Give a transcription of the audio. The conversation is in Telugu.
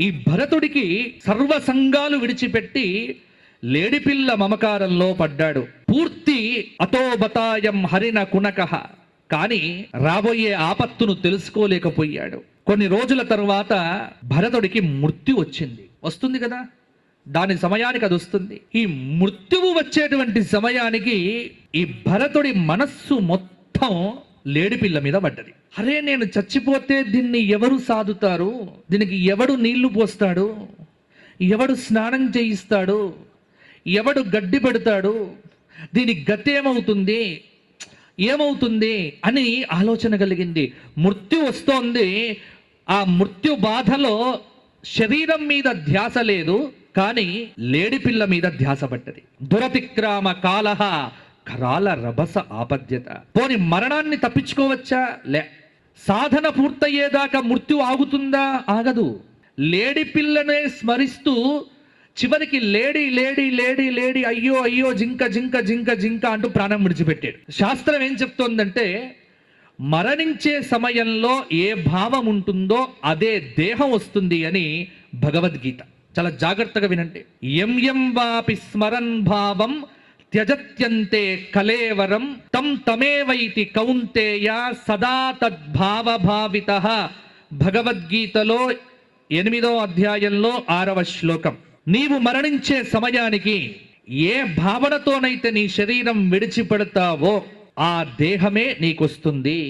ఈ భరతుడికి సర్వ సంఘాలు విడిచిపెట్టి లేడిపిల్ల మమకారంలో పడ్డాడు. పూర్తి అతోబతాయం హరిన కునకః, కానీ రాబోయే ఆపత్తును తెలుసుకోలేకపోయాడు. కొన్ని రోజుల తరువాత భరతుడికి మృత్యు వస్తుంది కదా, దాని సమయానికి అది వస్తుంది. ఈ మృత్యువు వచ్చేటువంటి సమయానికి ఈ భరతుడి మనస్సు మొత్తం లేడిపిల్ల మీద పడ్డది. అరే, నేను చచ్చిపోతే దీన్ని ఎవరు సాదుతారు, దీనికి ఎవడు నీళ్లు పోస్తాడు, ఎవడు స్నానం చేయిస్తాడు, ఎవడు గడ్డి పెడతాడు, దీని గతి ఏమవుతుంది అని ఆలోచన కలిగింది. మృత్యు వస్తోంది. ఆ మృత్యు బాధలో శరీరం మీద ధ్యాస లేదు, కానీ లేడిపిల్ల మీద ధ్యాస పడ్డది. దురతిక్రామ కాలహ కరాల రభస ఆపద్యత. పోని మరణాన్ని తప్పించుకోవచ్చా? లే. సాధన పూర్తయ్యేదాకా మృత్యు ఆగుతుందా? ఆగదు. లేడిపిల్లనే స్మరిస్తూ చివరికి లేడీ లేడీ లేడీ లేడీ అయ్యో అయ్యో జింక జింక జింక జింక అంటూ ప్రాణం విడిచిపెట్టాడు. శాస్త్రం ఏం చెప్తోందంటే, మరణించే సమయంలో ఏ భావం ఉంటుందో అదే దేహం వస్తుంది అని భగవద్గీత. చాలా జాగ్రత్తగా వినండి. యం యం వాపి స్మరన్ భావం త్యజత్యంతే కలేవరం తం తమేవైతి కౌంతేయ సదా తద్భావ భావితః. భగవద్గీతలో 8వ అధ్యాయంలో 6వ శ్లోకం. నీవు మరణించే సమయానికి ఏ భావనతోనైతే నీ శరీరం విడిచిపెడతావో ఆ దేహమే నీకొస్తుంది.